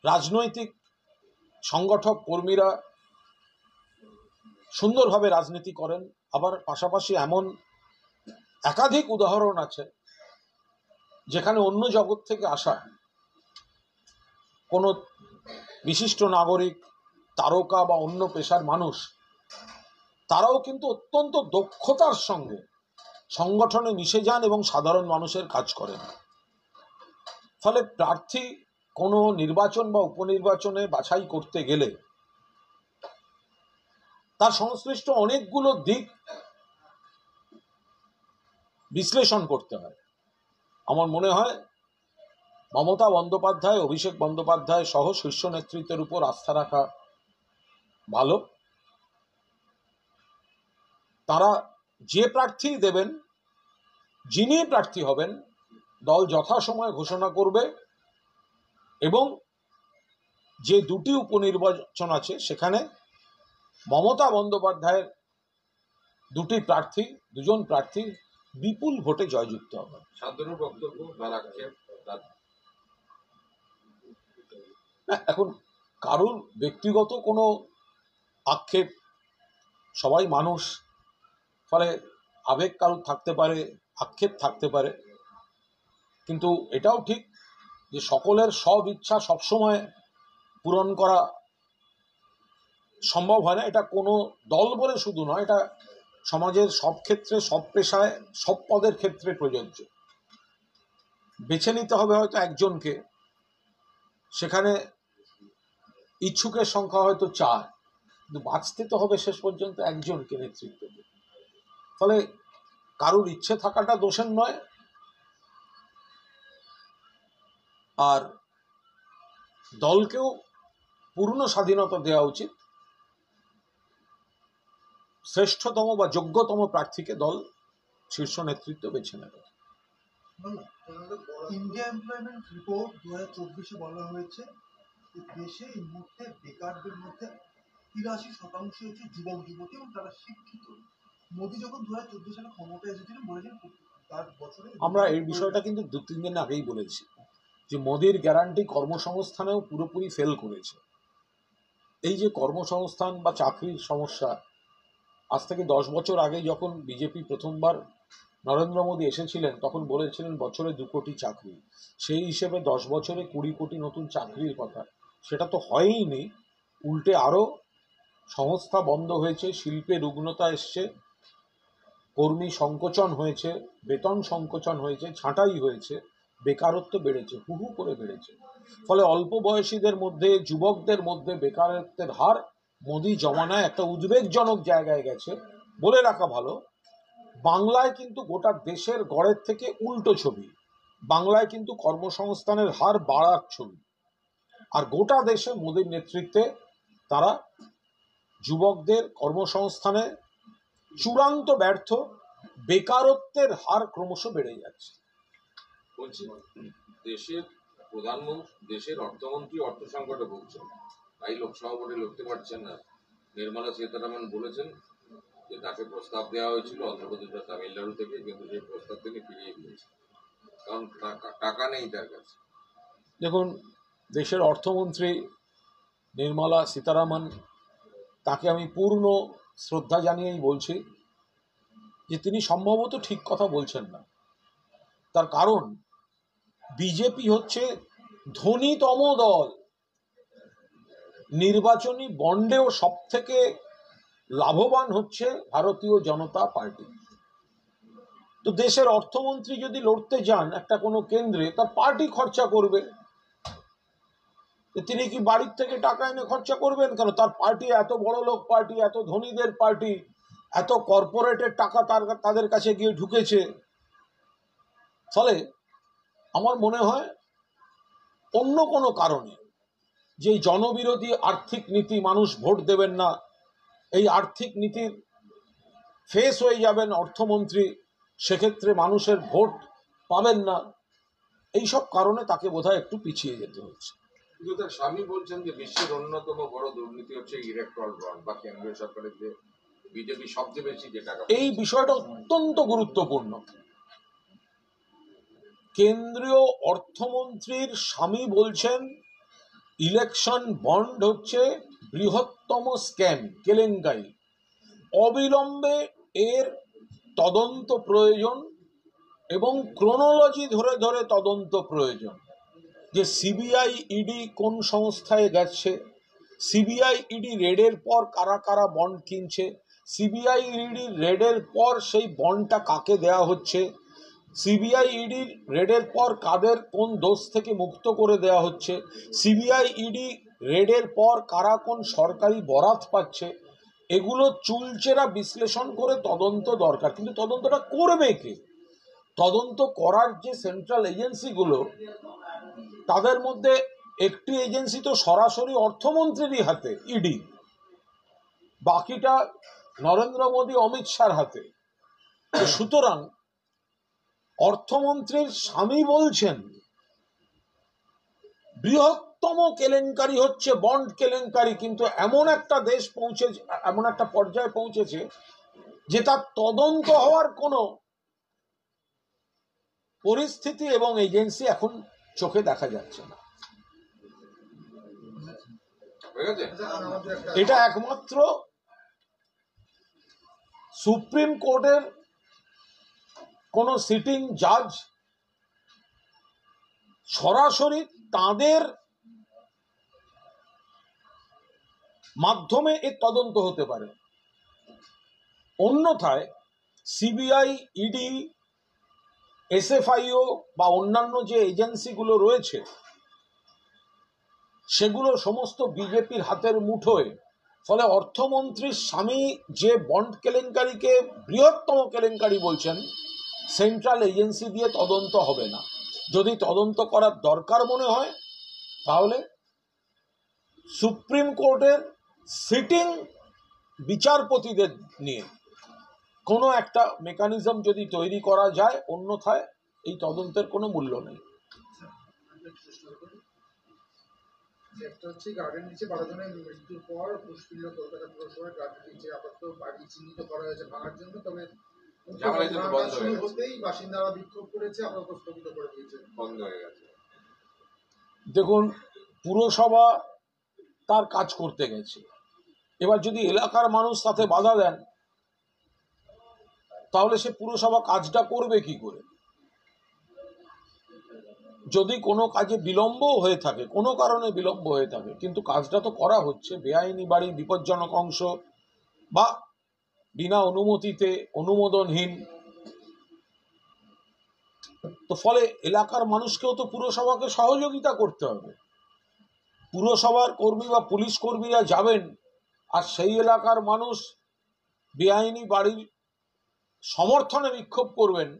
রাজনৈতিক সংগঠক কর্মীরা সুন্দরভাবে রাজনীতি করেন, আবার পাশাপাশি এমন একাধিক উদাহরণ আছে যেখানে অন্য জগৎ থেকে আসা কোনো বিশিষ্ট নাগরিক, তারকা বা অন্য পেশার মানুষ তারাও কিন্তু অত্যন্ত দক্ষতার সঙ্গে সংগঠনে মিশে যান এবং সাধারণ মানুষের কাজ করেন। ফলে প্রার্থী কোনো নির্বাচন বা উপনির্বাচনে বাছাই করতে গেলে তার সংশ্লিষ্ট অনেকগুলো দিক বিশ্লেষণ করতে হয়। আমার মনে হয় মমতা বন্দ্যোপাধ্যায়, অভিষেক বন্দ্যোপাধ্যায় সহ শীর্ষ নেতৃত্বের উপর আস্থা রাখা ভালো। তারা যে প্রার্থী দেবেন, যিনি প্রার্থী হবেন, দল যথাসময়ে ঘোষণা করবে এবং যে দুটি উপনির্বাচন আছে সেখানে মমতা বন্দ্যোপাধ্যায়ের দুজন প্রার্থী বিপুল ভোটে জয়যুক্ত হবে। শান্তনুর বক্তব্য, তার আক্ষেপ, এখন কারুর ব্যক্তিগত কোনো আক্ষেপ, সবাই মানুষ, ফলে আবেগ কারুর থাকতে পারে, আক্ষেপ থাকতে পারে, কিন্তু এটাও ঠিক যে সকলের সব ইচ্ছা সবসময় পূরণ করা সম্ভব হয় না। এটা কোনো দল বলে শুধু নয়, এটা সমাজের সব ক্ষেত্রে, সব পেশায়, সব পদের ক্ষেত্রে প্রযোজ্য। বেছে নিতে হবে হয়তো একজনকে, সেখানে ইচ্ছুকের সংখ্যা হয়তো 4, কিন্তু বাঁচতে তো হবে শেষ পর্যন্ত একজনকে নেতৃত্ব দিয়ে। ফলে কারুর ইচ্ছে থাকাটা দোষের নয়, আর দলকেও পূর্ণ স্বাধীনতা দেওয়া উচিত। শ্রেষ্ঠতম বা যোগ্যতম প্রার্থীকে দল শীর্ষ নেতৃত্ব বেছে নেবে। ইন্ডিয়া এমপ্লয়মেন্ট রিপোর্ট 2024-এ বলা হয়েছে যে দেশে এই মুহূর্তে বেকারদের মধ্যে 83% হচ্ছে যুবক যুবতী এবং তারা শিক্ষিত। মোদী যখন 2014 সালে ক্ষমতায় এসেছিলেন বলেছেন তার বছরে আমরা এই বিষয়টা কিন্তু 2-3 দিন আগেই বলেছি যে মোদির গ্যারান্টি কর্মসংস্থানেও পুরোপুরি ফেল করেছে। এই যে কর্মসংস্থান বা চাকরির সমস্যা, আজ থেকে 10 বছর আগে যখন বিজেপি প্রথমবার নরেন্দ্র মোদী এসেছিলেন তখন বলেছিলেন বছরে 2 কোটি চাকরি, সেই হিসেবে 10 বছরে 20 কোটি নতুন চাকরির কথা, সেটা তো হয়ইনি। উল্টে আরও সংস্থা বন্ধ হয়েছে, শিল্পে রুগ্নতা এসছে, কর্মী সংকোচন হয়েছে, বেতন সংকোচন হয়েছে, ছাঁটাই হয়েছে, বেকারত্ব বেড়েছে, হু হু করে বেড়েছে। ফলে অল্প বয়সীদের মধ্যে, যুবকদের মধ্যে বেকারত্বের হার মোদি জমানায় একটা উদ্বেগজনক জায়গায় গেছে। বলে রাখা ভালো, বাংলায় কিন্তু গোটা দেশের গড়ের থেকে উল্টো ছবি। বাংলায় কিন্তু কর্মসংস্থানের হার বাড়ার ছবি, আর গোটা দেশে মোদির নেতৃত্বে তারা যুবকদের কর্মসংস্থানে চূড়ান্ত ব্যর্থ, বেকারত্বের হার ক্রমশ বেড়ে যাচ্ছে। বলছি, দেশের প্রধানমন্ত্রী, দেশের অর্থমন্ত্রী অর্থ সংকটে ভুগছেন, তাই লোকসভা ভোটে লড়তে পারছেন না। নির্মলা সীতারামন বলেছেন যে তাকে প্রস্তাব দেওয়া হয়েছিল অন্ধ্রপ্রদেশ বা তামিলনাড়ু থেকে, কিন্তু সেই প্রস্তাব তিনি ফিরিয়ে দিয়েছেন, কারণ টাকা নেই তার কাছে। দেখুন, দেশের অর্থমন্ত্রী নির্মলা সীতারামন, তাকে আমি পূর্ণ শ্রদ্ধা জানিয়েই বলছি যে তিনি সম্ভবত ঠিক কথা বলছেন না। তার কারণ বিজেপি হচ্ছে ধনীতম দল, নির্বাচনী বন্ডেও সব থেকে লাভবান হচ্ছে ভারতীয় জনতা পার্টি। তো দেশের অর্থমন্ত্রী যদি লড়তে যান একটা কোনো কেন্দ্রে, তার পার্টি খরচা করবে। তিনি কি বাড়ির থেকে টাকা এনে খরচা করবেন কেন? তার পার্টি এত বড় লোক পার্টি, এত ধনীদের পার্টি, এত কর্পোরেটের টাকা তাদের কাছে গিয়ে ঢুকেছে। ফলে আমার মনে হয় অন্য কোনো কারণে যে জনবিরোধী আর্থিক নীতি, মানুষ ভোট দেবেন না, এই আর্থিক নীতির ফেস হয়ে যাবেন অর্থমন্ত্রী, সেক্ষেত্রে মানুষের ভোট পাবেন না, এইসব কারণে তাকে বোধহয় একটু পিছিয়ে যেতে হচ্ছে। কিন্তু তার স্বামী বলছেন যে বিশ্বের অন্যতম বড় দুর্নীতি হচ্ছে ইলেকট্রাল বন্ড, বা কেন্দ্রীয় সরকারের যে বিজেপি সবচেয়ে বেশি যে টাকা। এই বিষয়টা অত্যন্ত গুরুত্বপূর্ণ। কেন্দ্রীয় অর্থমন্ত্রীর স্বামী বলছেন ইলেকশন বন্ড হচ্ছে বৃহত্তম স্ক্যাম, কেলেঙ্কারি। অবিলম্বে এর তদন্ত প্রয়োজন এবং ক্রোনোলজি ধরে ধরে তদন্ত প্রয়োজন, যে সিবিআই ইডি কোন সংস্থায় গেছে, সিবিআই ইডি রেডের পর কারা কারা বন্ড কিনছে, সিবিআই ইডি রেডের পর সেই বন্ডটা কাকে দেয়া হচ্ছে, সিবিআই ইডির রেডের পর কাদের কোন দোষ থেকে মুক্ত করে দেয়া হচ্ছে, সিবিআই ইডি রেডের পর কারা কোন সরকারি বরাত পাচ্ছে, এগুলো চুলচেরা বিশ্লেষণ করে তদন্ত দরকার। কিন্তু তদন্তটা করবে কে? তদন্ত করার যে সেন্ট্রাল এজেন্সিগুলো, তাদের মধ্যে একটি এজেন্সি তো সরাসরি অর্থমন্ত্রীরই হাতে, ইডি, বাকিটা নরেন্দ্র মোদী, অমিত শাহর হাতে। সুতরাং অর্থমন্ত্রীর স্বামী বলছেন বৃহত্তম কেলেঙ্কারি হচ্ছে বন্ড কেলেঙ্কারি, কিন্তু এমন একটা দেশ পৌঁছেছে, এমন একটা পর্যায়ে পৌঁছেছে যে তার তদন্ত হওয়ার কোনো পরিস্থিতি এবং এজেন্সি এখন চোখে দেখা যাচ্ছে না। এটা একমাত্র সুপ্রিম কোর্টের কোন সিটিং জাজ সরাসরি তাদের মাধ্যমে এর তদন্ত হতে পারে। অন্যথায় সিবিআই, ইডি, এসএফআইও বা অন্যান্য যে এজেন্সিগুলো রয়েছে, সেগুলো সমস্ত বিজেপির হাতের মুঠোয়। ফলে অর্থমন্ত্রীর স্বামী যে বন্ড কেলেঙ্কারিকে বৃহত্তম কেলেঙ্কারি বলছেন, সেন্ট্রাল এজেন্সি দিয়ে তদন্ত হবে না। যদি তদন্ত করার দরকার মনে হয়, তাহলে সুপ্রিম কোর্টের সিটিং বিচারপতিদের নিয়ে কোনো একটা মেকানিজম যদি তৈরি করা যায়, অন্যথায় এই তদন্তের কোনো মূল্য নেই। একটা হচ্ছে গার্ডেন নিচে 12 জনের মৃত্যুর পর পুষ্পিল্য কলকাতা পুরসভার গার্ডেন নিচে আপাতত বাড়ি চিহ্নিত করা হয়েছে ভাঙার জন্য, তবে হতেই বাসিন্দারা বিক্ষোভ করেছে, আপাতত স্থগিত করে দিয়েছে, বন্ধ হয়ে গেছে। দেখুন, পুরসভা তার কাজ করতে গেছে, এবার যদি এলাকার মানুষ তাতে বাধা দেন, তাহলে সে পুরসভা কাজটা করবে কি করে? যদি কোনো কাজে বিলম্ব হয়ে থাকে, কোনো কারণে বিলম্ব হয়ে থাকে, কিন্তু কাজটা তো করা হচ্ছে, বেআইনি বাড়ি, বিপজ্জনক অংশ বা বিনা অনুমতিতে, অনুমোদনহীন, তো ফলে এলাকার মানুষকেও তো পুরসভাকে সহযোগিতা করতে হবে। পুরসভার কর্মী বা পুলিশ কর্মীরা যাবেন, আর সেই এলাকার মানুষ বেআইনি বাড়ির সমর্থনে বিক্ষোভ করবেন,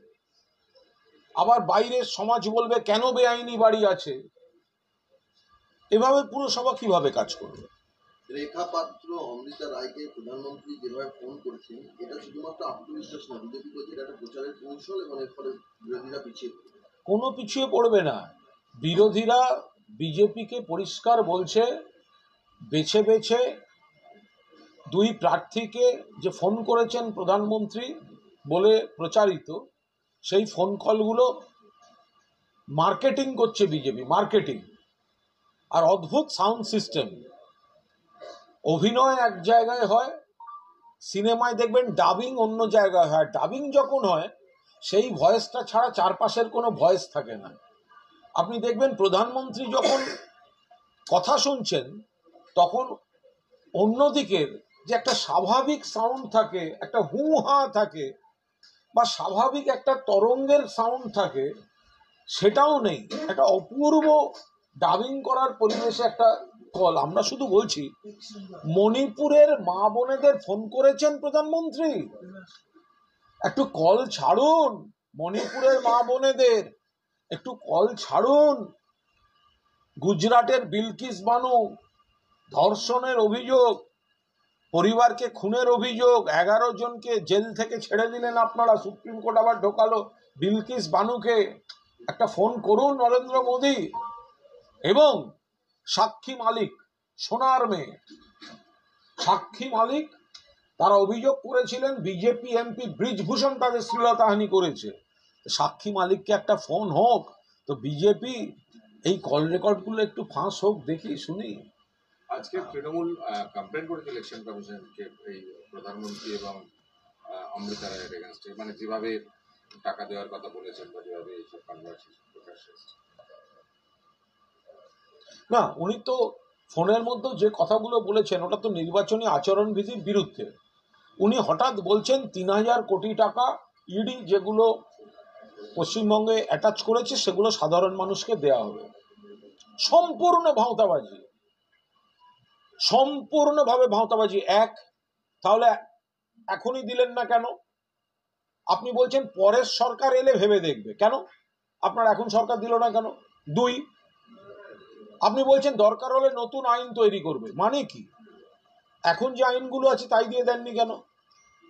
আবার বাইরের সমাজ বলবে কেন বেআইনি বাড়ি আছে। এভাবে পুরসভা কিভাবে কাজ করবে? রেখা পাত্র অমৃতা রায়কে প্রধানমন্ত্রী যেভাবে ফোন করেছেন, এটা শুধুমাত্র আত্মবিশ্বাস না, বিজেপি বলছে এটা একটা প্রচারের কৌশল এবং এর ফলে বিরোধীরা পিছিয়ে পড়বে। কোনো পিছিয়ে পড়বে না। বিরোধীরা বিজেপিকে পরিষ্কার বলছে, বেছে বেছে দুই প্রার্থীকে যে ফোন করেছেন প্রধানমন্ত্রী বলে প্রচারিত, সেই ফোন কলগুলো মার্কেটিং করছে বিজেপি, মার্কেটিং। আর অদ্ভুত সাউন্ড সিস্টেম, অভিনয় এক জায়গায় হয়, সিনেমায় দেখবেন ডাবিং অন্য জায়গায় হয়। ডাবিং যখন হয় সেই ভয়েসটা ছাড়া চারপাশের কোনো ভয়েস থাকে না। আপনি দেখবেন প্রধানমন্ত্রী যখন কথা শুনছেন তখন অন্যদিকের যে একটা স্বাভাবিক সাউন্ড থাকে, একটা হু হা থাকে, বা স্বাভাবিক একটা তরঙ্গের সাউন্ড থাকে, সেটাও নেই। একটা অপূর্ব ডাবিং করার পরিবেশে একটা কল। আমরা শুধু বলছি, মণিপুরের মা বোনেদের ফোন করেছেন প্রধানমন্ত্রী, একটু কল ছাড়ুন। মণিপুরের মা বোনেদের একটু কল ছাড়ুন। গুজরাটের বিলকিস বানু ধর্ষণের অভিযোগ, পরিবারকে খুনের অভিযোগ, 11 জনকে জেল থেকে ছেড়ে দিলেন আপনারা, সুপ্রিম কোর্ট আবার ঢোকালো বিলকিস বানুকে। একটা ফোন করুন নরেন্দ্র মোদী। এবং সাক্ষী মালিক, সোনার মেয়ে সাক্ষী মালিক, তারা অভিযোগ করেছিলেন বিজেপি এমপি ব্রিজভূষণ তাদের শ্লীলতাহানি করেছে। সাক্ষী মালিককে একটা ফোন হোক, তো বিজেপি এই কল রেকর্ডগুলো একটু ফাঁস হোক, দেখি শুনি। আজকে তৃণমূল কমপ্লেন করেছে ইলেকশন কমিশনকে এই প্রধানমন্ত্রী এবং অমৃতা রায়ের এগেনস্টে, মানে যেভাবে টাকা দেওয়ার কথা বলেছেন বা যেভাবে এইসব কনভারসেশন প্রকাশ হয়েছে। না, উনি তো ফোনের মধ্যে যে কথাগুলো বলেছেন ওটা তো নির্বাচনী আচরণবিধির বিরুদ্ধে। উনি হঠাৎ বলছেন 3000 কোটি টাকা ইডি যেগুলো পশ্চিমবঙ্গে অ্যাটাচ করেছে সেগুলো সাধারণ মানুষকে দেয়া হবে। সম্পূর্ণ ভাঁওতাবাজি, সম্পূর্ণভাবে ভাঁওতাবাজি। এক, তাহলে এখনই দিলেন না কেন? আপনি বলছেন পরের সরকার এলে ভেবে দেখবে, কেন আপনার এখন সরকার দিল না কেন? দুই, আপনি বলছেন দরকার হলে নতুন আইন তৈরি করবে, মানে কি? এখন যে আইনগুলো আছে তাই দিয়ে দেননি কেন?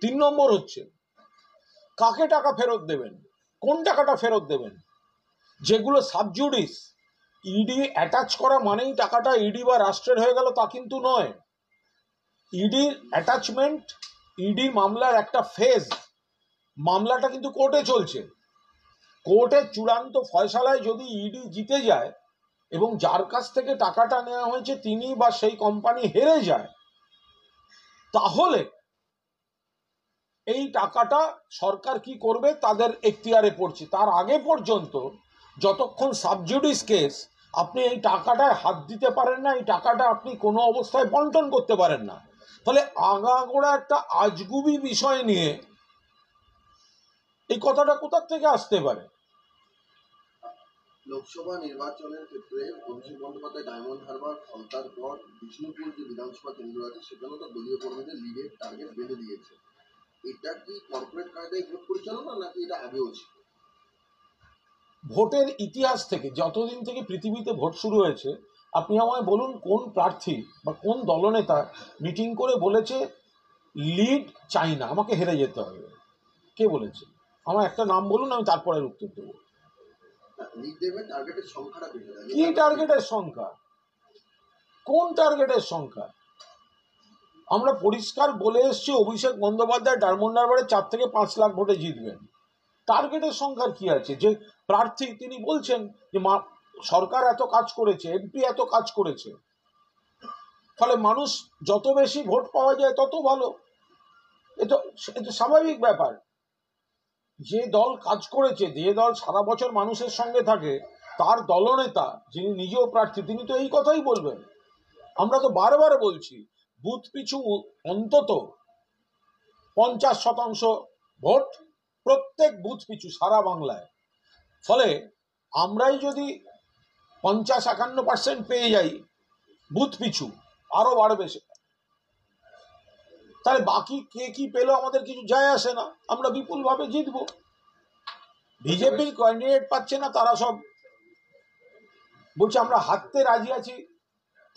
3 নম্বর হচ্ছে, কাকে টাকা ফেরত দেবেন, কোন টাকাটা ফেরত দেবেন? যেগুলো সাবজুডিস, ইডি অ্যাটাচ করা মানেই টাকাটা ইডি বা রাষ্ট্রের হয়ে গেল তা কিন্তু নয়। ইডির অ্যাটাচমেন্ট, ইডি মামলার একটা ফেজ, মামলাটা কিন্তু কোর্টে চলছে। কোর্টের চূড়ান্ত ফয়সালায় যদি ইডি জিতে যায় এবং যার কাছ থেকে টাকাটা নেওয়া হয়েছে তিনি বা সেই কোম্পানি হেরে যায়, তাহলে এই টাকাটা সরকার কি করবে তাদের এখতিয়ারে পড়ছে। তার আগে পর্যন্ত যতক্ষণ সাবজুডিস কেস, আপনি এই টাকাটায় হাত দিতে পারেন না, এই টাকাটা আপনি কোনো অবস্থায় বন্টন করতে পারেন না। ফলে আগাগোড়া একটা আজগুবি বিষয় নিয়ে এই কথাটা কোথা থেকে আসতে পারে? লোকসভা নির্বাচনের ক্ষেত্রে অভিষেক বন্দ্যোপাধ্যায় ডায়মন্ড হারবার, ফলতার পর বিষ্ণুপুর যে বিধানসভা কেন্দ্র আছে সেখানেও তার দলীয় কর্মীদের লিডের টার্গেট বেঁধে দিয়েছে। এটা কি কর্পোরেট কায়দায় ভোট পরিচালনা নাকি এটা আগেও ছিল? ভোটের ইতিহাস থেকে, যতদিন থেকে পৃথিবীতে ভোট শুরু হয়েছে, আপনি আমায় বলুন কোন প্রার্থী বা কোন দলনেতা মিটিং করে বলেছে লিড চাই না, আমাকে হেরে যেতে হবে? কে বলেছে? আমার একটা নাম বলুন, আমি তারপরে উত্তর দেবো। লিড দেবে, টার্গেটের সংখ্যাটা বেড়ে যায়। কি টার্গেটের সংখ্যা? কোন টার্গেটের সংখ্যা? আমরা পরিষ্কার বলে এসছি অভিষেক বন্দ্যোপাধ্যায় ডায়মন্ড হারবারে 4 থেকে 5 লাখ ভোটে জিতবেন। টার্গেটের সংখ্যার কি আছে? যে প্রার্থী তিনি বলছেন যে সরকার এত কাজ করেছে, এমপি এত কাজ করেছে, ফলে মানুষ যত বেশি ভোট পাওয়া যায় তত ভালো। এ তো স্বাভাবিক ব্যাপার। যে দল কাজ করেছে, যে দল সারা বছর মানুষের সঙ্গে থাকে, তার দলনেতা যিনি নিজেও প্রার্থী তিনি তো এই কথাই বলবেন। আমরা তো বারবার বলছি বুথ পিছু অন্তত 50% ভোট, প্রত্যেক বুথ পিছু সারা বাংলায়। ফলে আমরাই যদি 50-51% পেয়ে যাই বুথ পিছু, আরো বাড়বে সেটা। তাহলে বাকি কে কি পেলো আমাদের কিছু যায় আসে না, আমরা বিপুল ভাবে জিতবো। বিজেপির ক্যান্ডিডেট পাচ্ছে না, তারা সব বলছে আমরা হারতে রাজি আছি,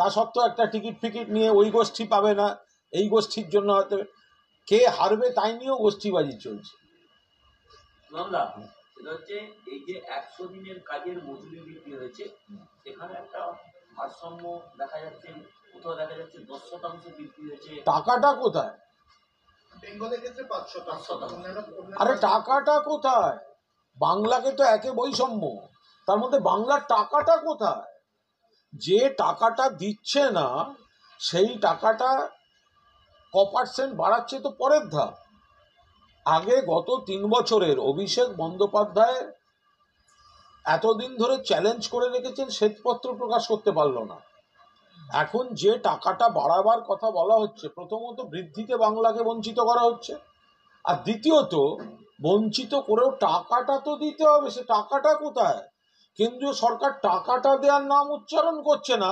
তা সত্ত্বেও একটা টিকিট ফিকিট নিয়ে ওই গোষ্ঠী পাবে না, এই গোষ্ঠীর জন্য হয়তো কে হারবে তাই নিয়েও গোষ্ঠীবাজি চলছে। মামলা সেটা হচ্ছে এই যে 100 দিনের কাজের মজুরি বৃদ্ধি হয়েছে, সেখানে একটা ভারসাম্য দেখা যাচ্ছে, কোথাও দেখা যাচ্ছে 10% বৃদ্ধি হয়েছে। টাকাটা কোথায়? বেঙ্গলের ক্ষেত্রে 5%। আরে টাকাটা কোথায়? বাংলাকে তো একে বৈষম্য, তার মধ্যে বাংলার টাকাটা কোথায়? যে টাকাটা দিচ্ছে না সেই টাকাটা ক% বাড়াচ্ছে তো পরের ধাপ। আগে গত 3 বছরের অভিষেক বন্দ্যোপাধ্যায় এতদিন ধরে চ্যালেঞ্জ করে রেখেছেন, শ্বেতপত্র প্রকাশ করতে পারলো না। এখন যে টাকাটা বাড়াবার কথা বলা হচ্ছে, প্রথমত বৃদ্ধিতে বাংলাকে বঞ্চিত করা হচ্ছে, আর দ্বিতীয়ত বঞ্চিত করেও টাকাটা তো দিতে হবে। সে টাকাটা কোথায়? কেন্দ্রীয় সরকার টাকাটা দেওয়ার নাম উচ্চারণ করছে না।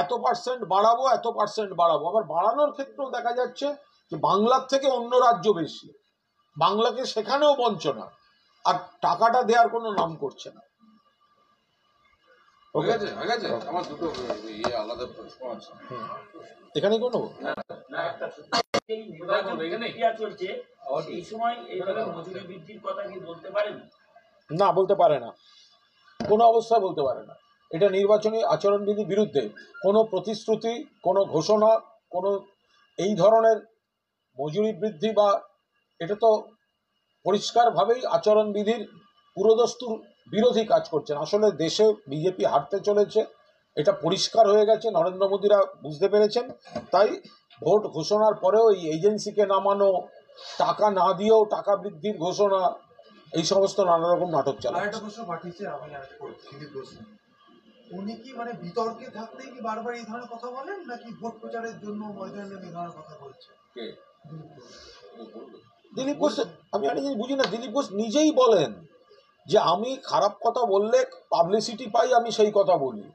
এত % বাড়াবো, এত % বাড়াবো। আবার বাড়ানোর ক্ষেত্রেও দেখা যাচ্ছে যে বাংলার থেকে অন্য রাজ্য বেশি, বাংলাকে সেখানেও বঞ্চনা, আর টাকাটা দেওয়ার কোনো নাম করছে না। হয়ে গেছে আমার দুটো আলাদা প্রশ্ন আছে এখানে কোনো না, একটা সত্যি এই নির্বাচন প্রক্রিয়া চলছে, এই সময় এইভাবে মজুরি বৃদ্ধির কথা কি বলতে পারেন? না, বলতে পারে না, কোনো অবস্থায় বলতে পারে না। এটা নির্বাচনী আচরণবিধির বিরুদ্ধে। কোনো প্রতিশ্রুতি, কোনো ঘোষণা, কোনো এই ধরনের মজুরি বৃদ্ধি বা এটা তো পরিষ্কারভাবেই আচরণবিধির পুরোদস্তুর বিরোধী কাজ করছেন। আসলে দেশে বিজেপি হারতে চলেছে, এটা পরিষ্কার হয়ে গেছে, নরেন্দ্র মোদীরা বুঝতে পেরেছেন। তাই ভোট ঘোষণার পরেও এই এজেন্সিকে নামানো, টাকা না দিয়েও টাকা বৃদ্ধির ঘোষণা, এই সমস্ত নানা রকম নাটক চালাচ্ছে। আরেকটা প্রশ্ন পাঠিয়েছে, আমি আরেকটা দিলীপ প্রশ্ন, উনি কি মানে বিতর্কে থাকলেই কি বারবার এই ধরনের কথা বলেন, নাকি ভোট প্রচারের জন্য ময়দানে এই ধরনের কথা বলছে? কে দিলীপ ঘোষ, আমি একটা জিনিস বুঝি না, দিলীপ ঘোষ নিজেই বলেন যে আমি খারাপ কথা বললে পাবলিসিটি পাই, আমি সেই কথা বলি।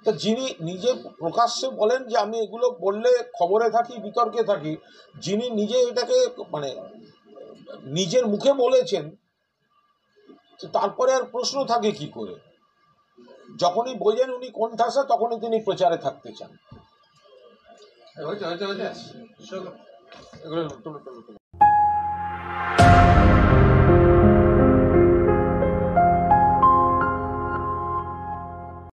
তা যিনি নিজে প্রকাশ্যে বলেন যে আমি এগুলো বললে খবরে থাকি, বিতর্কে থাকি, যিনি নিজে এটাকে মানে নিজের মুখে বলেছেন, তারপরে আর প্রশ্ন থাকে কি করে? যখনই বোঝেন উনি কোণঠাসা, তখনই তিনি প্রচারে থাকতে চান। হয়েছে